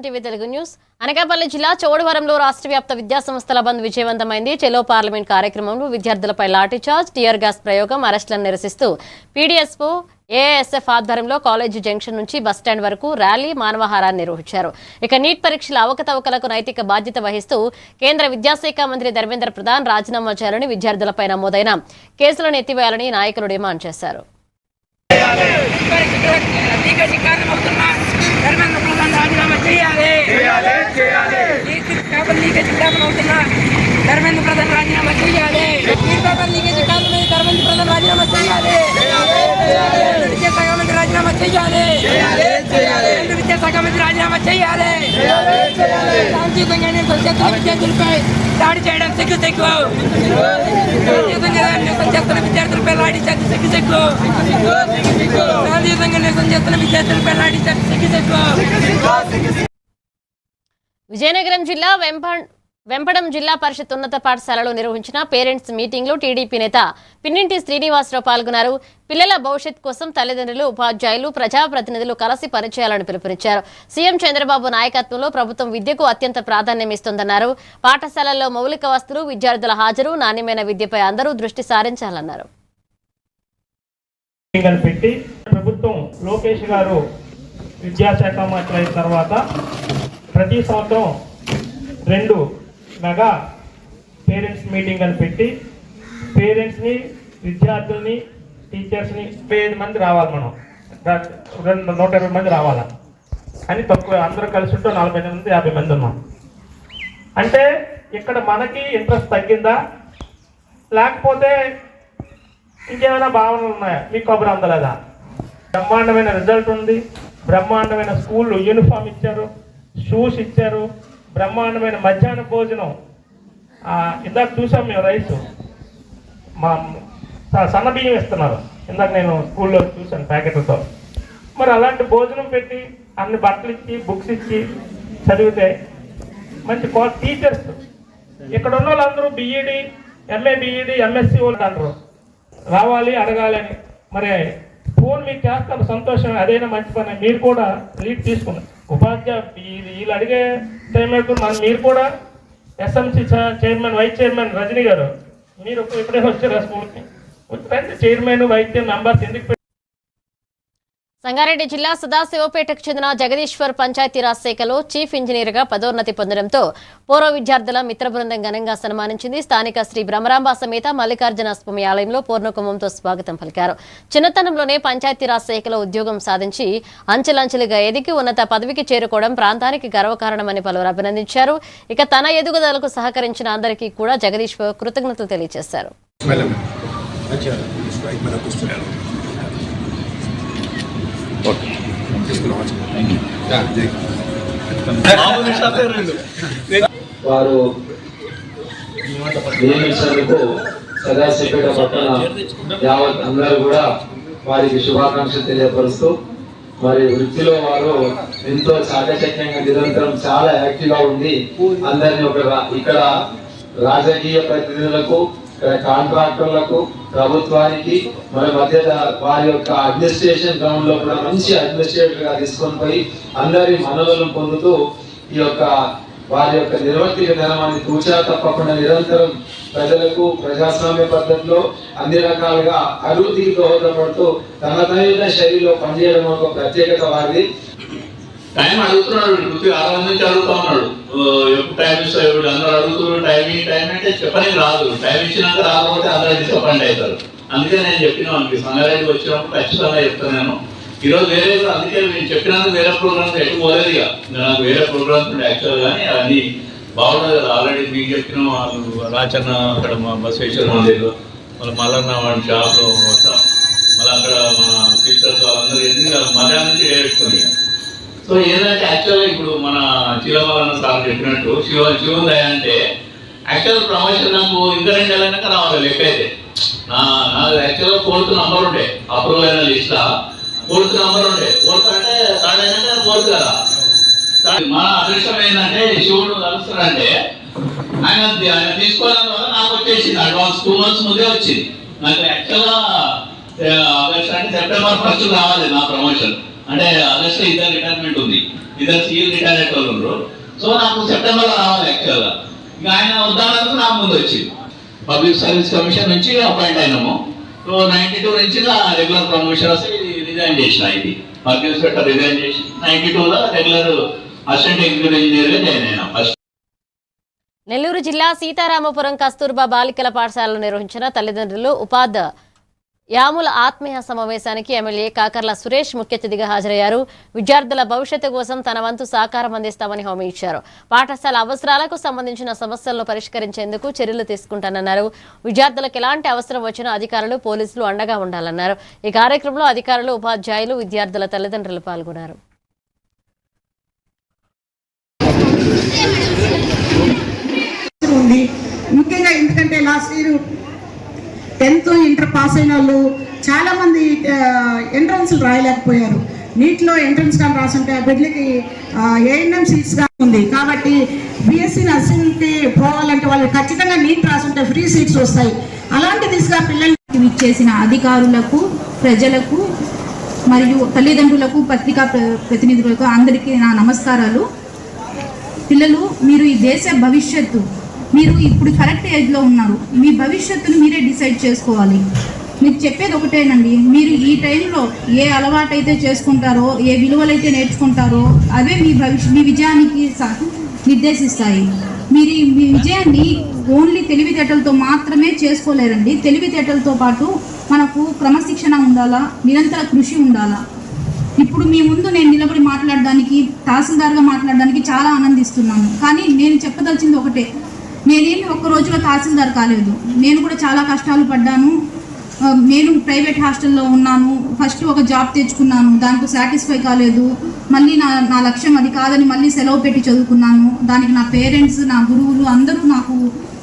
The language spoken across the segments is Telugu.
TV Telugu news. అనకాపల్లి జిల్లా చోడవరంలో రాష్ట్ర వ్యాప్త విద్యాసంస్థల బంద్ విజయవంతమైంది. చెలో పార్లమెంట్ కార్యక్రమంలో విద్యార్థులపై లాఠీ చార్జ్, టియర్ గ్యాస్ ప్రయోగం, అరెస్టులను నిరసిస్తూ పీడీఎస్ఓ ఏఎస్ఎఫ్ ఆధ్వర్యంలో కాలేజీ జంక్షన్ నుంచి బస్టాండ్ వరకు ర్యాలీ, మానవహారాన్ని నిర్వహించారు. ఇక నీట్ పరీక్షల అవకతవకలకు నైతిక బాధ్యత వహిస్తూ కేంద్ర విద్యాశాఖ మంత్రి ధర్మేంద్ర ప్రధాన్ రాజీనామా చేయాలని, విద్యార్థులపై నమోదైన కేసులను ఎత్తివేయాలని నాయకులు డిమాండ్ చేశారు. ధర్మేంద్ర ప్రధాన్ రాజీనామా చేయాలి. ధర్మేంద్ర ప్రధాన్ రాజీనామా చేయాలి. విద్యాశాఖ మంత్రి రాజీనామా చేయాలి. విద్యాశాఖ మంత్రి రాజీనామా చేయాలి. శాంతియుతంగా విద్యార్థులపై దాడి చేయడం సిగ్గు సిగ్గు. చేస్తున్న విద్యార్థులపై లాఠీ చార్జ్ సిగ్గు సిగ్గు. శాంతియుతంగా నిరసన చేస్తున్న విద్యార్థులపై లాఠీ చార్జ్ సిగ్గు సిగ్గు. విజయనగరం జిల్లా వెంపడం జిల్లా పరిషత్ ఉన్నత పాఠశాలలో నిర్వహించిన పేరెంట్స్ మీటింగ్లో టీడీపీ నేత పిన్నింటి శ్రీనివాసరావు పాల్గొన్నారు. పిల్లల భవిష్యత్ కోసం తల్లిదండ్రులు, ఉపాధ్యాయులు, ప్రజాప్రతినిధులు కలిసి పనిచేయాలని పిలుపునిచ్చారు. సీఎం చంద్రబాబు నాయకత్వంలో ప్రభుత్వం విద్యకు అత్యంత ప్రాధాన్యం ఇస్తోందన్నారు. పాఠశాలల్లో మౌలిక వసతులు, విద్యార్థుల హాజరు, నాణ్యమైన విద్యపై అందరూ దృష్టి సారించాలన్నారు. ప్రభుత్వం లోకేష్ గారు విద్యాశాఖ మంత్రి అయిన తర్వాత ప్రతి సంవత్సరం 2 మెగా పేరెంట్స్ మీటింగ్ అని పెట్టి పేరెంట్స్ని, విద్యార్థుల్ని, టీచర్స్ని 5 మంది రావాలి. మనం 120 మంది రావాలా అని తక్కువ, అందరూ కలిసి ఉంటూ 40 మంది 50 మంది ఉన్నాం. అంటే ఇక్కడ మనకి ఇంట్రెస్ట్ తగ్గిందా, లేకపోతే ఇంకేమైనా భావనలు ఉన్నాయా? మీకు కబురు అందలేదా? బ్రహ్మాండమైన రిజల్ట్ ఉంది, బ్రహ్మాండమైన స్కూల్ యూనిఫామ్ ఇచ్చారు, షూస్ ఇచ్చారు, బ్రహ్మాండమైన మధ్యాహ్న భోజనం. ఇందాక చూసాం మేము, రైసు మా సన్న బియ్యం ఇస్తున్నారు. ఇందాక నేను స్కూల్లో చూశాను ప్యాకెట్లతో. మరి అలాంటి భోజనం పెట్టి అన్ని బట్టలు ఇచ్చి, బుక్స్ ఇచ్చి చదివితే మంచి టీచర్స్ ఇక్కడ ఉన్న వాళ్ళందరూ బీఈడి, ఎంఏ బీఈడి, ఎంఎస్సి వాళ్ళు అంటారు రావాలి, అడగాలి అని. మరి ఫోన్ మీకు చేస్తారు, సంతోషం, అదైనా మంచి పని. మీరు కూడా లీడ్ తీసుకున్నారు. వీళ్ళు అడిగే టైం మనం మీరు కూడా SMC chairman, vice chairman Rajani గారు, మీరు ఇప్పుడే వచ్చారు స్కూల్కి, వచ్చి చైర్మన్, వైస్ చైర్మన్ మెంబర్స్ ఎందుకు? సంగారెడ్డి జిల్లా సదాశివపేటకు చెందిన జగదీశ్వర్ పంచాయతీరాజ్ శాఖలో చీఫ్ ఇంజనీర్గా పదోన్నతి పొందడంతో పూర్వ విద్యార్థుల మిత్ర బృందం ఘనంగా సన్మానించింది. స్థానిక శ్రీ భ్రమరాంబ సమేత మల్లికార్జున స్వామి ఆలయంలో పూర్ణకుంభంతో స్వాగతం పలికారు. చిన్నతనంలోనే పంచాయతీరాజ్ శాఖలో ఉద్యోగం సాధించి అంచెలంచెలుగా ఎదిగి ఉన్నత పదవికి చేరుకోవడం ప్రాంతానికి గర్వకారణమని పలువురు అభినందించారు. ఇక తన ఎదుగుదలకు సహకరించిన అందరికీ కూడా జగదీశ్వర్ కృతజ్ఞతలు తెలియజేశారు. వారు నియమించినందుకు సదాశివపేట పట్టణ యావత్ అందరూ కూడా వారికి శుభాకాంక్షలు తెలియపరుస్తూ, మరి వృత్తిలో వారు ఎంతో చాకచక్యంగా నిరంతరం చాలా యాక్టివ్గా ఉంది. అందరినీ ఇక్కడ రాజకీయ ప్రతినిధులకు, కాంట్రాక్టర్లకు, ప్రభుత్వానికి మన మధ్య వారి యొక్క అడ్మినిస్ట్రేషన్ గ్రౌండ్ లో కూడా మంచి అడ్మినిస్ట్రేటర్ గా తీసుకొని పోయి అందరి మన్ననలను పొందుతూ ఈ యొక్క వారి యొక్క నిర్వర్తిక ధర్మాన్ని తూచా తప్పకుండా నిరంతరం ప్రజలకు ప్రజాస్వామ్య పద్ధతిలో అన్ని రకాలుగా అభివృద్ధికి దోహదపడుతూ తనదైన శైలిలో పనిచేయడం ఒక ప్రత్యేకత వారిది. టైం అడుగుతున్నాడు, 6 నుంచి అడుగుతా ఉన్నాడు, ఎప్పుడు టైం ఇస్తాడు, అందరూ అడుగుతున్నాడు టైం అంటే చెప్పడానికి రాదు. టైం ఇచ్చినాక రాకపోతే అందరూ డిసప్పాయింట్ అవుతారు. అందుకే నేను చెప్పిన మనకి సంగారెడ్డి వచ్చినప్పుడు ఖచ్చితంగా చెప్తాను. నేను ఈరోజు వేరే, అందుకే నేను చెప్పినందుకు వేరే ప్రోగ్రామ్స్ ఎటు పోలేదు. ఇక నాకు వేరే ప్రోగ్రామ్స్ ఉండే యాక్చువల్, కానీ అన్నీ బాగుంటుంది కదా. ఆల్రెడీ మీకు చెప్పిన రాచన్న అక్కడ మా బసవేశ్వర మందిర్లో, మళ్ళీ మల్లన్న వాడి షాప్లో మొత్తం, మళ్ళీ అక్కడ మన సిస్టర్స్ వాళ్ళందరూ ఎందుకు మధ్యాహ్నం నుంచి పెట్టుకుని. సో ఏంటంటే యాక్చువల్గా ఇప్పుడు మన చిలమలన్న సార్ చెప్పినట్టు శివోదయ అంటే యాక్చువల్ ప్రమోషన్ నాకు ఇంకా 2 నెలలైనాక రావాలి. లెక్క అయితే నా యాక్చువల్గా 4th నంబర్ ఉండే అప్రూవల్ అయిన లిస్ట్లో 4th నంబర్ ఉండే. 4th అంటే 3rd అయినాక 4th కదా. మన అదృష్టం ఏంటంటే శివుడు కలుస్తాడంటే ఆయన తీసుకోవడం వల్ల నాకు వచ్చేసింది అడ్వాన్స్ 2 months ముందే వచ్చింది. నాకు యాక్చువల్గా ఆగస్ట్ అంటే సెప్టెంబర్ 1st రావాలి నా ప్రమోషన్. అంటే ఆగస్టు 2 రిటైర్మెంట్ ఉంది. ఇద్దరు సీఎం రిటైర్ అయ్యే వాళ్ళు ఉన్నారు. సో నాకు సెప్టెంబర్లో రావాలి యాక్చువల్గా. ఇంకా ఆయన వద్దానికి నా ముందు వచ్చింది. పబ్లిక్ సర్వీస్ కమిషన్ నుంచి అపాయింట్ అయినాము. సో 92 నుంచి రెగ్యులర్ ప్రమోషన్ వస్తే రిజైన్ చేసిన. ఇది వర్క్ ఇన్స్పెక్టర్ రిజైన్ చేసి 92లో రెగ్యులర్ అసిస్టెంట్ ఎగ్జిక్యూటివ్ ఇంజనీర్గా జాయిన్ అయినా. ఫస్ట్ నెల్లూరు జిల్లా సీతారామపురం కస్తూర్బా బాలికల పాఠశాలలో నిర్వహించిన తల్లిదండ్రులు ఉపాధ్యాయుల ఆత్మీయ సమావేశానికి ఎమ్మెల్యే కాకర్ల సురేష్ ముఖ్య అతిథిగా హాజరయ్యారు. విద్యార్థుల భవిష్యత్తు కోసం తన వంతు సహకారం అందిస్తామని హామీ ఇచ్చారు. పాఠశాల అవసరాలకు సంబంధించిన సమస్యలను పరిష్కరించేందుకు చర్యలు తీసుకుంటానన్నారు. విద్యార్థులకు ఎలాంటి అవసరం వచ్చినా అధికారులు, పోలీసులు అండగా ఉండాలన్నారు. ఈ కార్యక్రమంలో అధికారులు, ఉపాధ్యాయులు, విద్యార్థుల తల్లిదండ్రులు పాల్గొన్నారు. ఉంది ముఖ్యంగా ఎందుకంటే last year 10th inter pass అయిన వాళ్ళు చాలామంది ఎంట్రన్స్లు రాయలేకపోయారు. నీట్లో ఎంట్రన్స్ కానీ రాసుంటే ఆ బిడ్డలకి ఏఎన్ఎం సీట్స్గా ఉంది. కాబట్టి బీఎస్సీ నర్సింగ్కి పోవాలంటే వాళ్ళు ఖచ్చితంగా నీట్ రాసుంటే ఫ్రీ సీట్స్ వస్తాయి. అలాంటి దిశగా పిల్లలకి ఇచ్చేసిన అధికారులకు, ప్రజలకు మరియు తల్లిదండ్రులకు, పత్రికా ప్రతినిధులకు అందరికీ నా నమస్కారాలు. పిల్లలు, మీరు ఈ దేశ భవిష్యత్తు. మీరు ఇప్పుడు కరెక్ట్ ఏజ్లో ఉన్నారు. మీ భవిష్యత్తును మీరే డిసైడ్ చేసుకోవాలి. మీకు చెప్పేది ఒకటేనండి, మీరు ఈ టైంలో ఏ అలవాటైతే చేసుకుంటారో, ఏ విలువలైతే నేర్చుకుంటారో అవే మీ విజయానికి నిర్దేశిస్తాయి. మీరు మీ విజయాన్ని ఓన్లీ తెలివితేటలతో మాత్రమే చేసుకోలేరండి. తెలివితేటలతో పాటు మనకు క్రమశిక్షణ ఉండాలా, నిరంతర కృషి ఉండాలా. ఇప్పుడు మీ ముందు నేను నిలబడి మాట్లాడడానికి, తహసీల్దార్గా మాట్లాడడానికి చాలా ఆనందిస్తున్నాను. కానీ నేను చెప్పదలిచింది ఒకటే, నేనేమి ఒక్క రోజులో తహసీల్దార్ కాలేదు. నేను కూడా చాలా కష్టాలు పడ్డాను. నేను ప్రైవేట్ హాస్టల్లో ఉన్నాను. ఫస్ట్ ఒక జాబ్ తెచ్చుకున్నాను, దాంతో సాటిస్ఫై కాలేదు. మళ్ళీ నా లక్ష్యం అది కాదని మళ్ళీ సెలవు పెట్టి చదువుకున్నాను. దానికి నా పేరెంట్స్, నా గురువులు అందరూ నాకు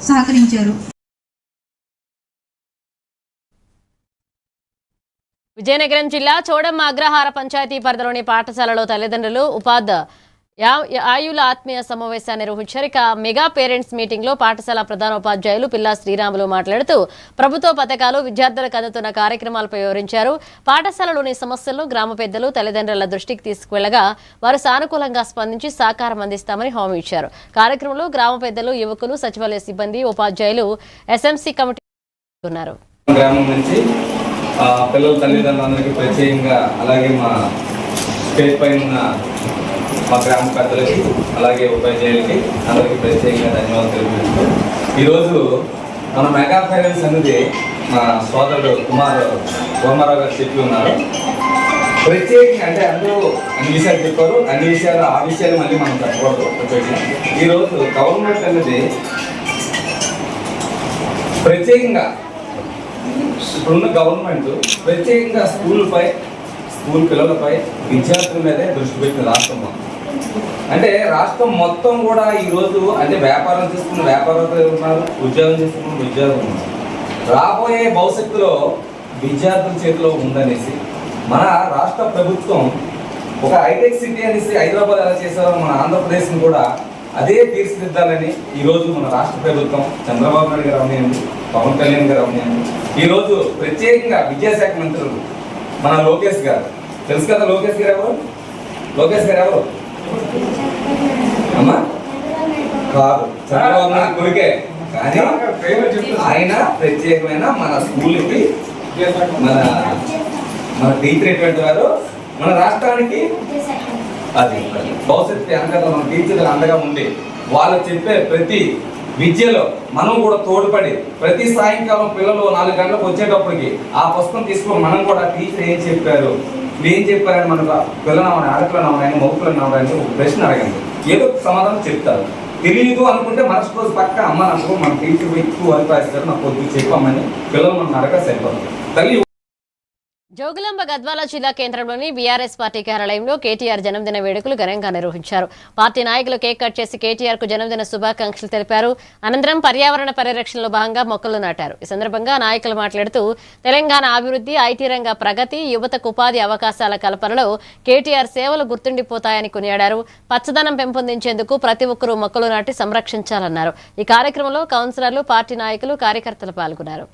సహకరించారు. విజయనగరం జిల్లా చోడమ్మ అగ్రహార పంచాయతీ పరిధిలోని పాఠశాలలో తల్లిదండ్రులు, ఉపాధ్యాయుల ఆత్మీయ సమావేశాన్ని నిర్వహించారు. ఇక మెగా పేరెంట్స్ మీటింగ్ లో పాఠశాల ప్రధానోపాధ్యాయులు పిల్లా శ్రీరాములు మాట్లాడుతూ ప్రభుత్వ పథకాలు, విద్యార్థులకు అందుతున్న కార్యక్రమాలపై వివరించారు. పాఠశాలలోని సమస్యలను గ్రామ పెద్దలు, తల్లిదండ్రుల దృష్టికి తీసుకువెళ్లగా వారు సానుకూలంగా స్పందించి సహకారం అందిస్తామని హామీ ఇచ్చారు. కార్యక్రమంలో గ్రామ పెద్దలు, యువకులు, సచివాలయ సిబ్బంది, ఉపాధ్యాయులు, ఎస్ఎంసీ కమిటీ ఉన్నారు. గ్రామం నుంచి పిల్లల తల్లిదండ్రులందరికీ ప్రత్యేకంగా, అలాగే మా స్టేజ్ పైన ఉన్న మా గ్రామ పెద్దలకి, అలాగే ఉపాధ్యాయులకి అందరికీ ప్రత్యేకంగా ధన్యవాదాలు తెలియజేస్తూ, ఈరోజు మన మెగా పేరెంట్స్ అనేది మా సోదరుడు వర్మారావు గారు చెప్పి ఉన్నారు. ప్రత్యేకంగా అంటే అందరూ అన్ని విషయాలు చెప్పారు. అన్ని విషయాలు ఆ విషయాలు మళ్ళీ మనం చెప్పకూడదు. ఈరోజు గవర్నమెంట్ అనేది ప్రత్యేకంగా, ఇప్పుడున్న గవర్నమెంట్ ప్రత్యేకంగా స్కూల్ పిల్లలపై, విద్యార్థుల మీదే దృష్టి పెట్టిన రాష్ట్రం. అంటే రాష్ట్రం మొత్తం కూడా ఈరోజు అంటే వ్యాపారం చేసుకున్న వ్యాపారస్తులు ఉన్నారు, ఉద్యోగం చేసుకున్న ఉద్యోగం ఉన్నారు. రాబోయే భవిష్యత్తులో విద్యార్థుల చేతిలో ఉందనేసి మన రాష్ట్ర ప్రభుత్వం ఒక హైటెక్ సిటీ అనేసి హైదరాబాద్ ఎలా చేశారో మన ఆంధ్రప్రదేశ్ని కూడా అదే తీర్చిదిద్దాలని ఈరోజు మన రాష్ట్ర ప్రభుత్వం చంద్రబాబు నాయుడు గారు అవనియండి, పవన్ కళ్యాణ్ గారు అవనియండి, ఈరోజు ప్రత్యేకంగా విద్యాశాఖ మంత్రులు మన లోకేష్ గారు, తెలుసు కదా లోకేష్ గారు ఎవరు? లోకేష్ గారు ఎవరు అమ్మా? కాదు, చంద్రబాబు నాయుడు కొడుకే. కానీ ఆయన ప్రత్యేకమైన మన స్కూల్కి, మన టీచర్ ఎటువంటి వారు మన రాష్ట్రానికి అది భవిష్యత్తు అంతగా మన టీచర్లు అండగా ఉండి వాళ్ళు చెప్పే ప్రతి విద్యలో మనం కూడా తోడ్పడి ప్రతి సాయంకాలం పిల్లలు 4 గంటలకు వచ్చేటప్పటికి ఆ పుస్తకం తీసుకొని మనం కూడా టీచర్ ఏం చెప్పారని మనకు పిల్లలు ఆడపిల్లలు మగపిల్లలు అవడానికి ఒక ప్రశ్న అడగండి, ఏదో సమాధానం చెప్తారు. తెలియదు అనుకుంటే మరుసటి రోజు పక్క అమ్మ నాకు మన టీచర్ ఎక్కువ వర్క్ రాస్తారు, నాకు కొద్దిగా చెప్పమ్మని పిల్లలు మనం అడగ సరిపోతుంది. తల్లి జోగులాంబ గద్వాల జిల్లా కేంద్రంలోని బీఆర్ఎస్ పార్టీ కార్యాలయంలో కేటీఆర్ జన్మదిన వేడుకలు ఘనంగా నిర్వహించారు. పార్టీ నాయకులు కేక్ కట్ చేసి కేటీఆర్ కు జన్మదిన శుభాకాంక్షలు తెలిపారు. అనంతరం పర్యావరణ పరిరక్షణలో భాగంగా మొక్కలు నాటారు. ఈ సందర్భంగా నాయకులు మాట్లాడుతూ తెలంగాణ అభివృద్ధి, ఐటీ రంగ ప్రగతి, యువతకు ఉపాధి అవకాశాల కల్పనలో కేటీఆర్ సేవలు గుర్తుండిపోతాయని కొనియాడారు. పచ్చదనం పెంపొందించేందుకు ప్రతి ఒక్కరూ మొక్కలు నాటి సంరక్షించాలన్నారు. ఈ కార్యక్రమంలో కౌన్సిలర్లు, పార్టీ నాయకులు, కార్యకర్తలు పాల్గొన్నారు.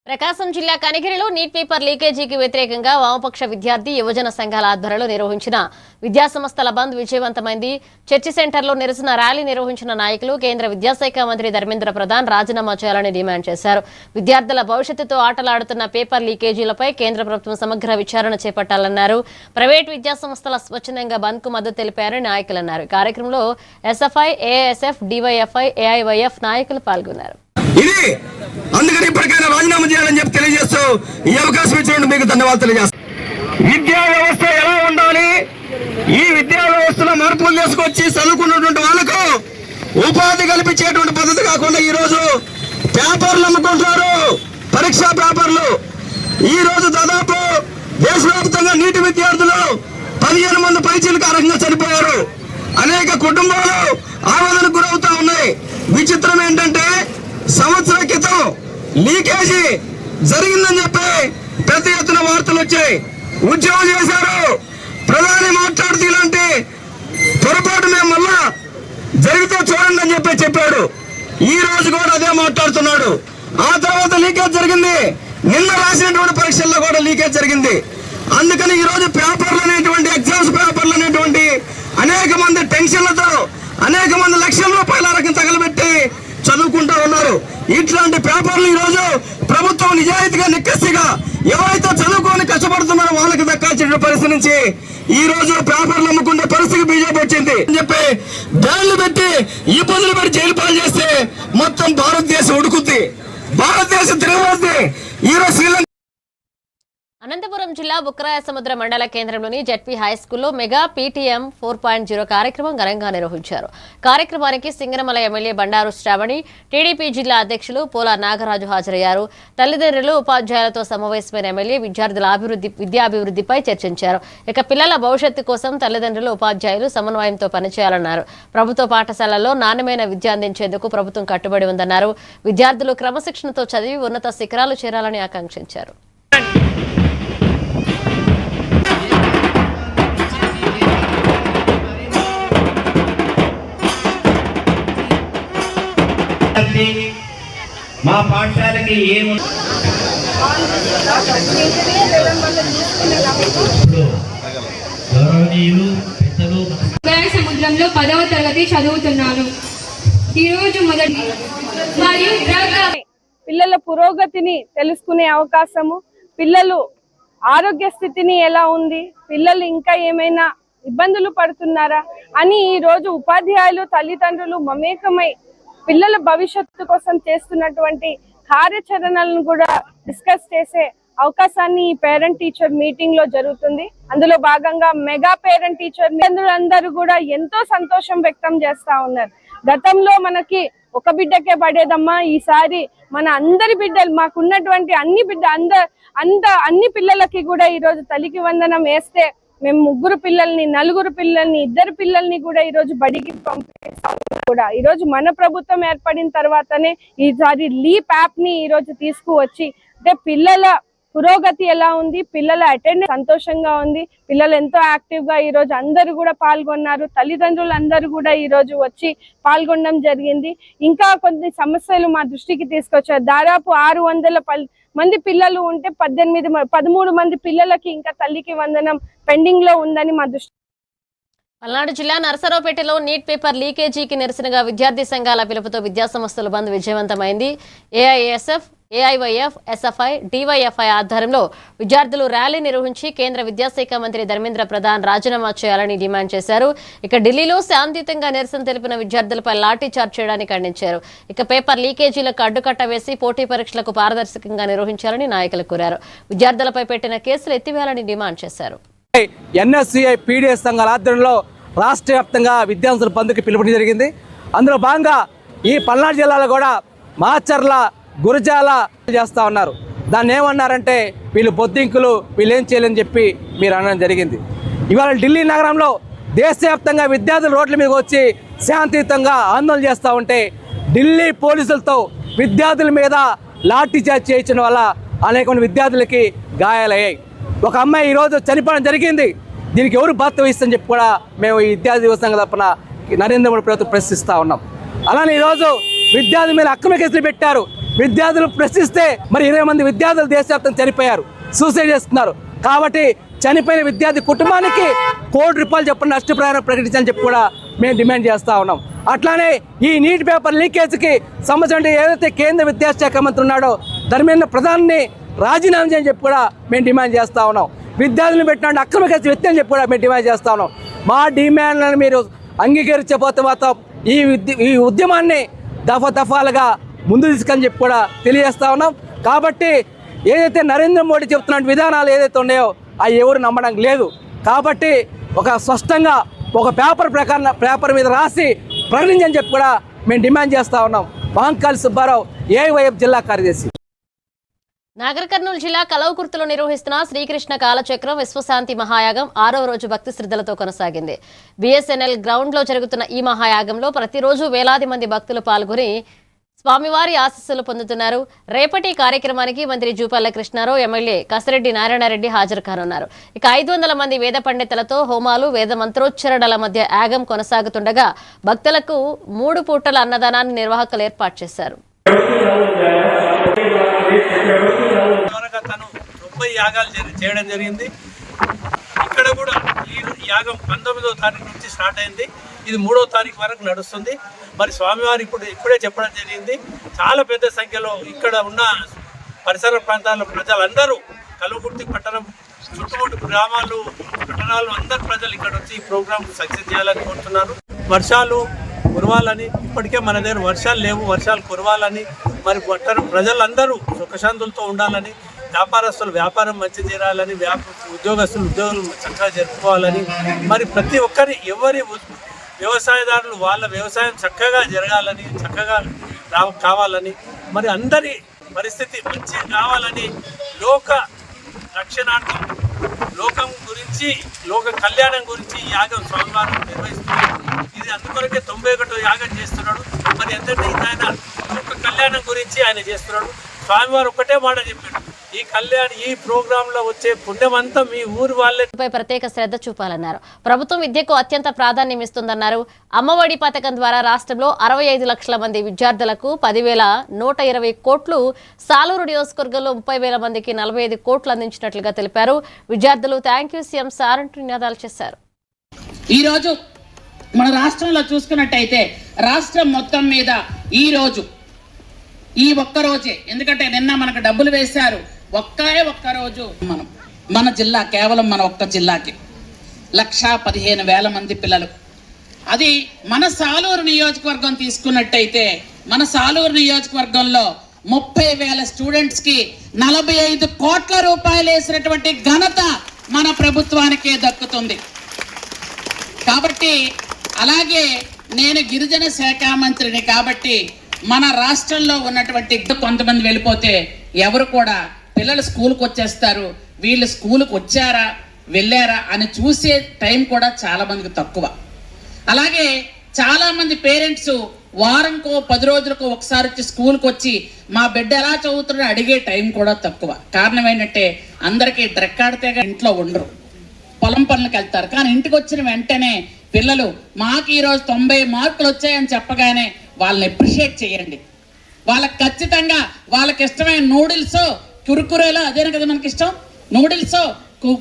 ప్రకాశం జిల్లా కనిగిరిలో నీట్ పేపర్ లీకేజీకి వ్యతిరేకంగా వామపక్ష విద్యార్థి యువజన సంఘాల ఆధ్వర్యంలో నిర్వహించిన విద్యాసంస్థల బంద్ విజయవంతమైంది. చర్చి సెంటర్లో నిరసన ర్యాలీ నిర్వహించిన నాయకులు కేంద్ర విద్యాశాఖ మంత్రి ధర్మేంద్ర ప్రధాన్ రాజీనామా చేయాలని డిమాండ్ చేశారు. విద్యార్థుల భవిష్యత్తుతో ఆటలాడుతున్న పేపర్ లీకేజీలపై కేంద్ర ప్రభుత్వం సమగ్ర విచారణ చేపట్టాలన్నారు. ప్రైవేటు విద్యాసంస్థల స్వచ్ఛందంగా బంద్ కు మద్దతు తెలిపారని నాయకులు అన్నారు. కార్యక్రమంలో ఎస్ఎఫ్ఐ, ఏఎస్ఎఫ్, డివైఎఫ్ఐ, ఏఐవైఎఫ్ నాయకులు పాల్గొన్నారు. ఇది అందుకని ఇప్పటికైనా రాజీనామా చేయాలని చెప్పి తెలియజేస్తూ ఈ అవకాశం ఇచ్చినందుకు మీకు ధన్యవాదాలు తెలియజేస్తాను. విద్యా వ్యవస్థ ఎలా ఉండాలి, ఈ విద్యా వ్యవస్థలో మార్పులు తీసుకొచ్చి చదువుకున్నటువంటి వాళ్ళకు ఉపాధి కల్పించేటువంటి పద్ధతి కాకుండా ఈ రోజు పేపర్లు అమ్ముకుంటున్నారు. పరీక్షా పేపర్లు ఈ రోజు దాదాపు దేశవ్యాప్తంగా నీటి విద్యార్థులు 15 మంది పైచీలకారంగా చనిపోయారు. అనేక కుటుంబాలు ఆవేదనకు గురవుతా ఉన్నాయి. విచిత్రం ఏంటంటే సంవత్సరం క్రితం లీకేజీ జరిగిందని చెప్పి పెద్ద ఎత్తున వార్తలు వచ్చాయి. ఉద్యోగం చేశారు. ప్రధాని మాట్లాడుతూ ఇలాంటి పొరపాటు మేము మళ్ళా జరిగితే చూడండి అని చెప్పాడు. ఈ రోజు కూడా అదే మాట్లాడుతున్నాడు. ఆ తర్వాత లీకేజ్ జరిగింది. నిన్న రాసినటువంటి పరీక్షల్లో కూడా లీకేజ్ జరిగింది. అందుకని ఈ రోజు పేపర్లు అనేటువంటి ఎగ్జామ్స్ పేపర్లు అనేటువంటి అనేక మంది టెన్షన్లతో అనేక మంది లక్షల రూపాయల రకం తగలబెట్టి చదువుకుంటా ఉన్నారు. ఇట్లాంటి పేపర్లు ఈ రోజు ప్రభుత్వం నిజాయితీగా నిక్కసిగా ఎవరైతే చదువుకొని కష్టపడుతున్నారో వాళ్ళకి దక్కాల్సిన పరిస్థితి నుంచి ఈ రోజు పేపర్లు అమ్ముకునే పరిస్థితి బీజేపీ వచ్చింది అని చెప్పి బ్యాన్లు పెట్టి ఇబ్బందులు పెట్టి జైలు పాలు చేస్తే మొత్తం భారతదేశం ఉడుకుద్ది, భారతదేశం తిరగబోద్ది. ఈ రోజు శ్రీలంక అనంతపురం జిల్లా బుక్కరాయ సముద్ర మండల కేంద్రంలోని జెడ్పీ హై స్కూల్లో మెగా పీటీఎం 4.0 కార్యక్రమం ఘనంగా నిర్వహించారు. కార్యక్రమానికి సింగనమల ఎమ్మెల్యే బండారు శ్రావణి, టీడీపీ జిల్లా అధ్యక్షులు పోలా నాగరాజు హాజరయ్యారు. తల్లిదండ్రులు, ఉపాధ్యాయులతో సమావేశమైన ఎమ్మెల్యే విద్యార్థుల విద్యాభివృద్ధిపై చర్చించారు. ఇక పిల్లల భవిష్యత్తు కోసం తల్లిదండ్రులు, ఉపాధ్యాయులు సమన్వయంతో పనిచేయాలన్నారు. ప్రభుత్వ పాఠశాలల్లో నాణ్యమైన విద్య అందించేందుకు ప్రభుత్వం కట్టుబడి ఉందన్నారు. విద్యార్థులు క్రమశిక్షణతో చదివి ఉన్నత శిఖరాలు చేరాలని ఆకాంక్షించారు. మా పాఠశాలకి సముద్రంలో 10వ తరగతి చదువుతున్నాను. ఈరోజు మొదటి మరియు పిల్లల పురోగతిని తెలుసుకునే అవకాశము, పిల్లలు ఆరోగ్య స్థితిని ఎలా ఉంది, పిల్లలు ఇంకా ఏమైనా ఇబ్బందులు పడుతున్నారా అని ఈ రోజు ఉపాధ్యాయులు, తల్లిదండ్రులు మమేకమై పిల్లల భవిష్యత్తు కోసం చేస్తున్నటువంటి కార్యాచరణలను కూడా డిస్కస్ చేసే అవకాశాన్ని ఈ పేరెంట్ టీచర్ మీటింగ్ లో జరుగుతుంది. అందులో భాగంగా మెగా పేరెంట్ టీచర్ అందరూ కూడా ఎంతో సంతోషం వ్యక్తం చేస్తా ఉన్నారు. గతంలో మనకి ఒక బిడ్డకే పడేదమ్మా, ఈసారి మన అందరి బిడ్డలు, మాకున్నటువంటి అన్ని పిల్లలకి కూడా ఈ రోజు తల్లికి వందనం వేస్తే మేము 3 పిల్లల్ని, 4 పిల్లల్ని, 2 పిల్లల్ని కూడా ఈ రోజు బడికి పంపిస్తాం. కూడా ఈ రోజు మన ప్రభుత్వం ఏర్పడిన తర్వాతనే ఈసారి లీప్ యాప్ ని ఈ రోజు తీసుకువచ్చి అంటే పిల్లల పురోగతి ఎలా ఉంది, పిల్లల అటెండెన్స్ సంతోషంగా ఉంది, పిల్లలు ఎంతో యాక్టివ్ గా ఈ రోజు అందరూ కూడా పాల్గొన్నారు. తల్లిదండ్రులు అందరూ కూడా ఈ రోజు వచ్చి పాల్గొనడం జరిగింది. ఇంకా కొన్ని సమస్యలు మా దృష్టికి తీసుకొచ్చారు. దాదాపు 600 మంది పిల్లలు ఉంటే 13 మంది పిల్లలకి ఇంకా తల్లికి వందనం పెండింగ్ లో ఉందని మా దృష్టి. పల్నాడు జిల్లా నరసరావుపేటలో నీట్ పేపర్ లీకేజీకి నిరసనగా విద్యార్థి సంఘాల పిలుపుతో విద్యాసంస్థల బంద్ విజయవంతమైంది. ఏఐఎస్ఎఫ్, ఏఐవైఎఫ్, ఎస్ఎఫ్ఐ, డివైఎఫ్ఐ ఆధ్వర్యంలో విద్యార్థులు ర్యాలీ నిర్వహించి కేంద్ర విద్యాశాఖ మంత్రి ధర్మేంద్ర ప్రధాన్ రాజీనామా చేయాలని డిమాండ్ చేశారు. ఇక ఢిల్లీలో శాంతియుతంగా నిరసన తెలిపిన విద్యార్థులపై లాఠీ చార్జ్ చేయడానికి ఖండించారు. ఇక పేపర్ లీకేజీలకు అడ్డుకట్ట వేసి పోటీ పరీక్షలకు పారదర్శకంగా నిర్వహించాలని నాయకులు కోరారు. విద్యార్థులపై పెట్టిన కేసులు ఎత్తివేయాలని డిమాండ్ చేశారు. ఎన్ఎస్సిఐ పీడీఎస్ సంఘాల ఆధ్వర్యంలో రాష్ట్ర వ్యాప్తంగా విద్యార్థుల బంద్కి పిలుపుని జరిగింది. అందులో భాగంగా ఈ పల్నాడు జిల్లాలో కూడా మాచర్ల, గురజాల చేస్తూ ఉన్నారు. దాన్ని ఏమన్నారంటే వీళ్ళు బొద్దింకులు, వీళ్ళు ఏం చేయలేని చెప్పి మీరు అనడం జరిగింది. ఇవాళ ఢిల్లీ నగరంలో దేశవ్యాప్తంగా విద్యార్థులు రోడ్ల మీద వచ్చి శాంతియుతంగా ఆందోళన చేస్తూ ఉంటే ఢిల్లీ పోలీసులతో విద్యార్థుల మీద లాఠీ చార్జ్ చేయించడం వల్ల అనేక మంది విద్యార్థులకి గాయాలయ్యాయి. ఒక అమ్మాయి ఈరోజు చనిపోవడం జరిగింది. దీనికి ఎవరు బాధ్యత వహిస్తుందని చెప్పి కూడా మేము ఈ విద్యార్థి యువ సంఘ తరపున నరేంద్ర మోడీ ప్రభుత్వం ప్రశ్నిస్తూ ఉన్నాం. అలానే ఈరోజు విద్యార్థుల మీద అక్రమ కేసులు పెట్టారు. విద్యార్థులు ప్రశ్నిస్తే మరి 20 మంది విద్యార్థులు దేశవ్యాప్తంగా చనిపోయారు, సూసైడ్ చేస్తున్నారు. కాబట్టి చనిపోయిన విద్యార్థి కుటుంబానికి ₹1 కోటి చెప్పిన నష్టపరిహారం ప్రకటించాలని చెప్పి కూడా మేము డిమాండ్ చేస్తూ ఉన్నాం. అట్లానే ఈ నీట్ పేపర్ లీకేజ్కి సంబంధించి ఏదైతే కేంద్ర విద్యాశాఖ మంత్రి ఉన్నాడో ధర్మేంద్ర ప్రధాన్ని రాజీనామా చేయని చెప్పి కూడా మేము డిమాండ్ చేస్తూ ఉన్నాం. విద్యార్థులను పెట్టిన అక్రమ కేసు వ్యక్తి అని చెప్పి కూడా మేము డిమాండ్ చేస్తూ ఉన్నాం. మా డిమాండ్లను మీరు అంగీకరించబోతే మాత్రం ఈ ఉద్యమాన్ని దఫాలుగా ముందు తీసుకొని చెప్పి కూడా తెలియజేస్తా ఉన్నాం. కాబట్టి ఏదైతే నరేంద్ర మోడీ చెప్తున్న విధానాలు ఏదైతే ఉన్నాయో అవి ఎవరు నమ్మడం లేదు. కాబట్టి ఒక స్పష్టంగా ఒక పేపర్ మీద రాసి ప్రకటించని చెప్పి కూడా మేము డిమాండ్ చేస్తూ ఉన్నాం. మహంకాళి సుబ్బారావు, ఏఐవైఎఫ్ జిల్లా కార్యదర్శి. నాగర్ కర్నూలు జిల్లా కలవకుర్తిలో నిర్వహిస్తున్న శ్రీకృష్ణ కాలచక్రం విశ్వశాంతి మహాయాగం 6వ రోజు భక్తి శ్రద్ధలతో కొనసాగింది. బిఎస్ఎన్ఎల్ గ్రౌండ్లో జరుగుతున్న ఈ మహాయాగంలో ప్రతిరోజు వేలాది మంది భక్తులు పాల్గొని స్వామివారి ఆశీస్సులు పొందుతున్నారు. రేపటి కార్యక్రమానికి మంత్రి జూపల్లి కృష్ణారావు, ఎమ్మెల్యే కసిరెడ్డి నారాయణరెడ్డి హాజరు కానున్నారు. ఇక 500 మంది వేద పండితులతో హోమాలు, వేద మంత్రోచ్చరణల మధ్య యాగం కొనసాగుతుండగా భక్తులకు 3 పూటల అన్నదానాన్ని నిర్వాహకులు ఏర్పాటు చేశారు. తను 90 యాగాలు చేయడం జరిగింది. ఇక్కడ కూడా ఈ యాగం 19వ తారీఖు నుంచి స్టార్ట్ అయింది. ఇది 3వ తారీఖు వరకు నడుస్తుంది. మరి స్వామివారు ఇప్పుడే చెప్పడం జరిగింది. చాలా పెద్ద సంఖ్యలో ఇక్కడ ఉన్న పరిసర ప్రాంతాల ప్రజలందరూ, కల్వకుర్తి పట్టణం చుట్టుముట్టు గ్రామాలు, పట్టణాలు అందరు ప్రజలు ఇక్కడ వచ్చి ఈ ప్రోగ్రామ్ సక్సెస్ చేయాలని కోరుతున్నారు. వర్షాలు కురవాలని, ఇప్పటికే మన దగ్గర వర్షాలు లేవు, వర్షాలు కురవాలని, మరి ప్రజలందరూ సుఖశాంతులతో ఉండాలని, వ్యాపారస్తులు వ్యాపారం మంచి చేయాలని, ఉద్యోగస్తులు ఉద్యోగులు చక్కగా జరుపుకోవాలని, మరి ప్రతి ఒక్కరి ఎవరి వ్యవసాయదారులు వాళ్ళ వ్యవసాయం చక్కగా జరగాలని, చక్కగా కావాలని, మరి అందరి పరిస్థితి మంచి కావాలని, లోక రక్షణార్థం, లోకం గురించి, లోక కళ్యాణం గురించి ఈ యాగం స్వామివారు నిర్వహిస్తున్నారు. ఇది అందుకొరకే 91 యాగం చేస్తున్నాడు. మరి ఎందుకంటే ఆయన లోక కళ్యాణం గురించి ఆయన చేస్తున్నాడు. స్వామివారు ఒకటే మాట చెప్పాడు, ఈ ప్రోగ్రామ్ లో వచ్చే పుణ్యమంతా మీ ఊరు వాళ్ళపై ప్రత్యేక శ్రద్ధ చూపాలన్నారు. ప్రభుత్వం విద్యకు అత్యంత ప్రాధాన్యం ఇస్తుందన్నారు. అమ్మఒడి పథకం ద్వారా రాష్ట్రంలో 65 లక్షల మంది విద్యార్థులకు 10,120 కోట్లు, సాలూరు నియోజకవర్గంలో 30,000 మందికి 45 కోట్లు అందించినట్లుగా తెలిపారు. విద్యార్థులు థ్యాంక్ యూ సీఎం సార్ అంటూ నినాదాలు చేశారు. ఈ రోజు మన రాష్ట్రంలో చూసుకున్నట్టయితే రాష్ట్రం మొత్తం మీద ఈ ఒక్కరోజే, ఎందుకంటే నిన్న మనకు డబ్బులు వేశారు, ఒక్కరోజు మన జిల్లా, కేవలం మన ఒక్క జిల్లాకి 1,15,000 మంది పిల్లలు. అది మన సాలూరు నియోజకవర్గం తీసుకున్నట్టయితే మన సాలూరు నియోజకవర్గంలో 30,000 స్టూడెంట్స్కి 45 కోట్ల రూపాయలు వేసినటువంటి ఘనత మన ప్రభుత్వానికే దక్కుతుంది. కాబట్టి అలాగే నేను గిరిజన శాఖ మంత్రిని కాబట్టి మన రాష్ట్రంలో ఉన్నటువంటి కొంతమంది వెళ్ళిపోతే ఎవరు కూడా పిల్లలు స్కూల్కి వచ్చేస్తారు, వీళ్ళు స్కూల్కి వచ్చారా వెళ్ళారా అని చూసే టైం కూడా చాలా మందికి తక్కువ. అలాగే చాలామంది పేరెంట్స్ వారంకో 10 రోజులకో ఒకసారి వచ్చి స్కూల్కి వచ్చి మా బిడ్డ ఎలా చదువుతున్నారో అడిగే టైం కూడా తక్కువ. కారణం ఏంటంటే అందరికీ రెక్కాడితే ఇంట్లో ఉండరు, పొలం పనులకు వెళ్తారు. కానీ ఇంటికి వచ్చిన వెంటనే పిల్లలు మాకు ఈరోజు 90 మార్కులు వచ్చాయని చెప్పగానే వాళ్ళని అప్రిషియేట్ చేయండి. వాళ్ళకి ఖచ్చితంగా వాళ్ళకి ఇష్టమైన నూడిల్స్, కురుకురేలో, అదేనా కదా మనకి ఇష్టం, నూడిల్స్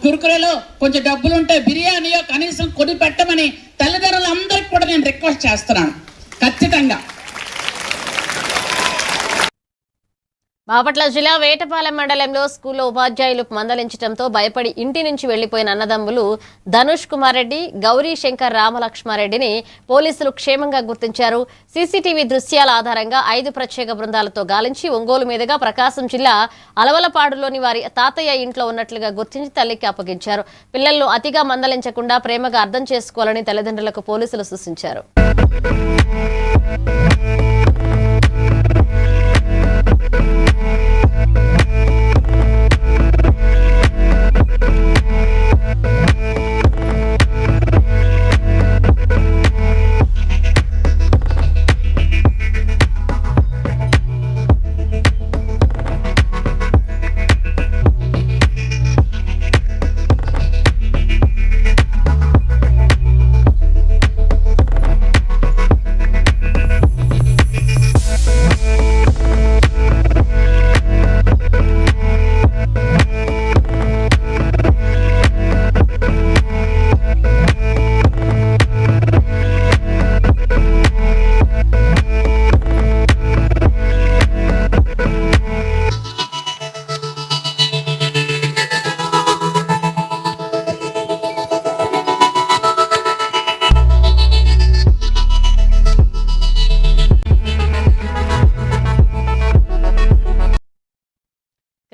కురుకురేలో కొంచెం డబ్బులుంటే బిర్యానీయో కనీసం కొని పెట్టమని తల్లిదండ్రులందరికీ కూడా నేను రిక్వెస్ట్ చేస్తున్నాను ఖచ్చితంగా. బాపట్ల జిల్లా వేటపాలెం మండలంలో స్కూల్లో ఉపాధ్యాయులు మందలించడంతో భయపడి ఇంటి నుంచి వెళ్లిపోయిన అన్నదమ్ములు ధనుష్ కుమార్ రెడ్డి, గౌరీ శంకర్ రామలక్ష్మారెడ్డిని పోలీసులు క్షేమంగా గుర్తించారు. సీసీటీవీ దృశ్యాల ఆధారంగా 5 ప్రత్యేక బృందాలతో గాలించి ఒంగోలు మీదుగా ప్రకాశం జిల్లా అలవలపాడులోని వారి తాతయ్య ఇంట్లో ఉన్నట్లుగా గుర్తించి తల్లికి అప్పగించారు. పిల్లలను అతిగా మందలించకుండా ప్రేమగా అర్థం చేసుకోవాలని తల్లిదండ్రులకు పోలీసులు సూచించారు.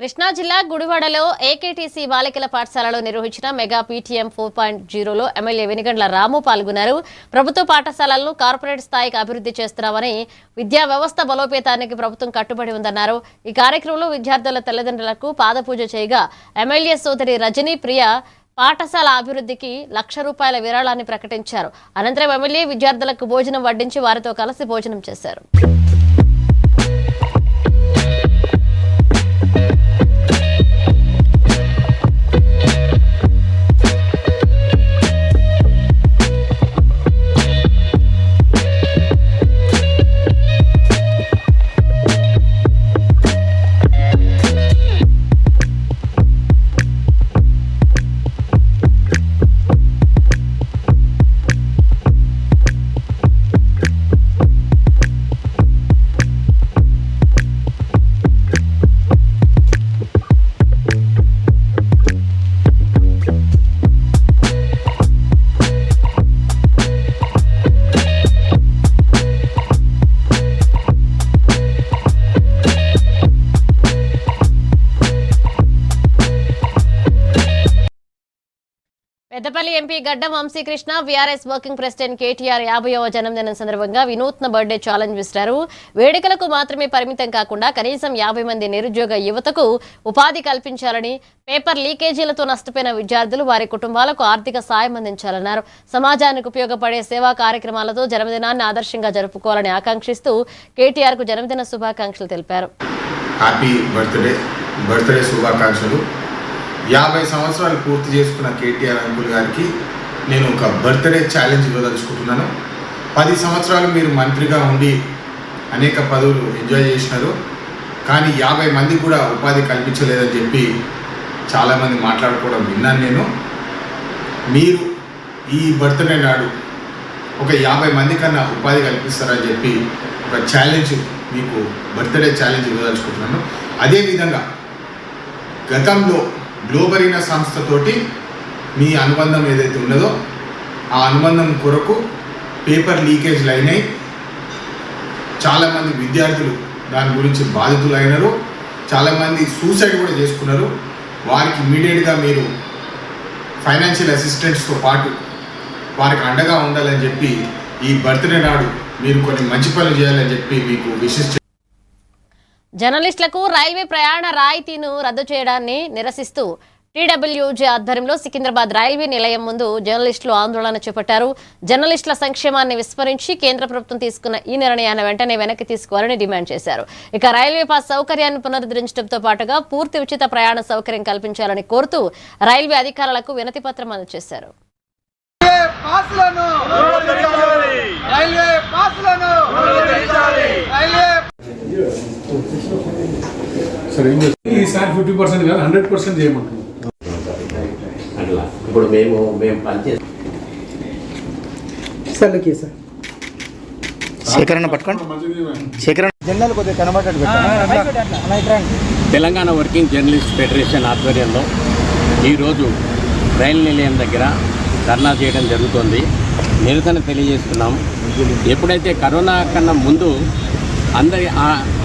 కృష్ణా జిల్లా గుడివాడలో ఏకేటీసీ బాలికల పాఠశాలలో నిర్వహించిన మెగా పీటీఎం 4.0లో ఎమ్మెల్యే వెనిగండ్ల రాము పాల్గొన్నారు. ప్రభుత్వ పాఠశాలలను కార్పొరేట్ స్థాయికి అభివృద్ధి చేస్తున్నామని, విద్యా వ్యవస్థ బలోపేతానికి ప్రభుత్వం కట్టుబడి ఉందన్నారు. ఈ కార్యక్రమంలో విద్యార్థుల తల్లిదండ్రులకు పాదపూజ చేయగా ఎమ్మెల్యే సోదరి రజనీ ప్రియ పాఠశాల అభివృద్ధికి ₹1,00,000 విరాళాన్ని ప్రకటించారు. అనంతరం ఎమ్మెల్యే విద్యార్థులకు భోజనం వడ్డించి వారితో కలిసి భోజనం చేశారు. Peddapalli MP Gaddam Vamshikrishna BRS working president KTR 50వ జన్మదినం సందర్భంగా వినూత్న బర్త్డే ఛాలెంజ్ విసిరారు. వేడుకలకు మాత్రమే పరిమితం కాకుండా కనీసం 50 మంది నిరుద్యోగ యువతకు ఉపాధి కల్పించాలని, పేపర్ లీకేజీలతో నష్టపోయిన విద్యార్థులు వారి కుటుంబాలకు ఆర్థిక సాయం అందించాలన్నారు. సమాజానికి ఉపయోగపడే సేవా కార్యక్రమాలతో జన్మదినాన్ని ఆదర్శంగా జరుపుకోవాలని ఆకాంక్షిస్తూ కేటీఆర్ కు జన్మదిన శుభాకాంక్షలు తెలిపారు. హ్యాపీ బర్త్డే శుభాకాంక్షలు. 50 సంవత్సరాలు పూర్తి చేసుకున్న కేటీఆర్ అంకుల్ గారికి నేను ఒక బర్త్డే ఛాలెంజ్ ఇవ్వదలుచుకుంటున్నాను. 10 సంవత్సరాలు మీరు మంత్రిగా ఉండి అనేక పదవులు ఎంజాయ్ చేసినారు, కానీ 50 మందికి కూడా ఉపాధి కల్పించలేదని చెప్పి చాలామంది మాట్లాడుకోవడం విన్నాను నేను. మీరు ఈ బర్త్డే నాడు ఒక 50 మంది కన్నా ఉపాధి కల్పిస్తారని చెప్పి ఒక ఛాలెంజ్, మీకు బర్త్డే ఛాలెంజ్ ఇవ్వదలుచుకుంటున్నాను. అదేవిధంగా గతంలో గ్లోబరీనా సంస్థతోటి మీ అనుబంధం ఏదైతే ఉన్నదో ఆ అనుబంధం కొరకు పేపర్ లీకేజ్లు అయినాయి. చాలామంది విద్యార్థులు దాని గురించి బాధితులు అయినారు, చాలామంది సూసైడ్ కూడా చేసుకున్నారు. వారికి ఇమీడియట్గా మీరు ఫైనాన్షియల్ అసిస్టెంట్స్తో పాటు వారికి అండగా ఉండాలని చెప్పి ఈ బర్త్డే నాడు మీరు కొన్ని మంచి పనులు చేయాలని చెప్పి మీకు విశిష్ట. జర్నలిస్టులకు రైల్వే ప్రయాణ రాయితీను రద్దు చేయడాన్ని నిరసిస్తూ టీడబ్ల్యూజే ఆధ్వర్యంలో సికింద్రాబాద్ రైల్వే నిలయం ముందు జర్నలిస్టులు ఆందోళన చేపట్టారు. జర్నలిస్టుల సంక్షేమాన్ని విస్మరించి కేంద్ర ప్రభుత్వం తీసుకున్న ఈ నిర్ణయాన్ని వెంటనే వెనక్కి తీసుకోవాలని డిమాండ్ చేశారు. ఇక రైల్వే పాస్ సౌకర్యాన్ని పునరుద్ధరించడంతో పాటుగా పూర్తి ఉచిత ప్రయాణ సౌకర్యం కల్పించాలని కోరుతూ రైల్వే అధికారులకు వినతి పత్రం అందజేశారు. ఈసారి 50% కాదు 100% చేయమంటున్నాం. అట్లా ఇప్పుడు మేము పనిచేస్తాం. శేఖరణ పట్టుకోండి, శేఖరణ జెండాలు కొద్దిగా కనబడేట్టు తెలంగాణ వర్కింగ్ జర్నలిస్ట్ ఫెడరేషన్ ఆధ్వర్యంలో ఈరోజు రైలు నిలయం దగ్గర ధర్నా చేయడం జరుగుతోంది. నిరసన తెలియజేస్తున్నాం. ఎప్పుడైతే కరోనా కన్నా ముందు అందరి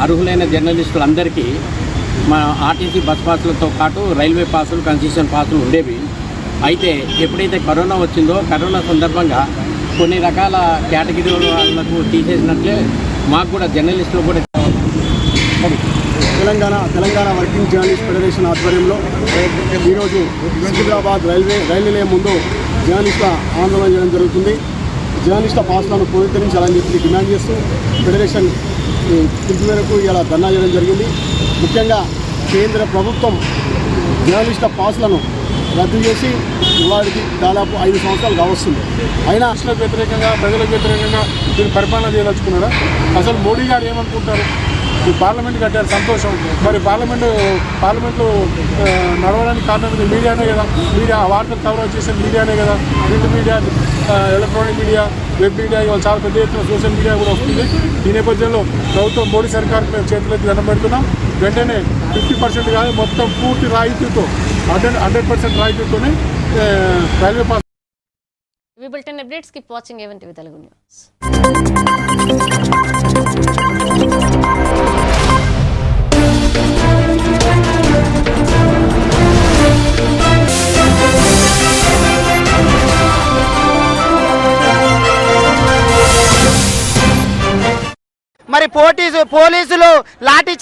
అర్హులైన జర్నలిస్టులందరికీ మా ఆర్టీసీ బస్ పాసులతో పాటు రైల్వే పాసులు, కన్సెషన్ పాసులు ఉండేవి. అయితే ఎప్పుడైతే కరోనా వచ్చిందో కరోనా సందర్భంగా కొన్ని రకాల కేటగిరీల వాళ్ళకు తీసేసినట్లే మాకు కూడా జర్నలిస్టులు కూడా తెలంగాణ వర్కింగ్ జర్నలిస్ట్ ఫెడరేషన్ ఆధ్వర్యంలో ఈరోజు సికింద్రాబాద్ రైలు నిలయం ముందు జర్నలిస్టుల ఆందోళన చేయడం జరుగుతుంది. జర్నలిస్టుల పాసులను పునరుద్ధరించాలని చెప్పి డిమాండ్ చేస్తూ ఫెడరేషన్ పిలుపు మేరకు ఇలా ధర్నా చేయడం జరిగింది. ముఖ్యంగా కేంద్ర ప్రభుత్వం జర్నలిస్టుల పాసులను రద్దు చేసి వారికి దాదాపు 5 సంవత్సరాలు కావస్తుంది. అయినా రాష్ట్రాలకు వ్యతిరేకంగా, ప్రజలకు వ్యతిరేకంగా మీరు పరిపాలన చేయదలుచుకున్నారా? అసలు మోడీ గారు ఏమనుకుంటారు? ఈ పార్లమెంట్ కట్టారు, సంతోషం. మరి పార్లమెంట్లో నడవడానికి కారణం మీడియానే కదా. మీడియా వార్తలు కవర్ చేసే మీడియానే కదా. Print media, electronic media, web media, ఇవాళ చాలా పెద్ద ఎత్తున సోషల్ మీడియా కూడా వస్తుంది. ఈ నేపథ్యంలో ప్రభుత్వం మోడీ సర్కార్ చేతులెత్తి దండం పెడుతున్నాం. వెంటనే 50% కాదు, మొత్తం పూర్తి రాయితీతో 100% రాయితీతోనే railway pass. We will 10 updates. Keep watching Even TV Telugu News. మరి పోలీసులు లాఠీ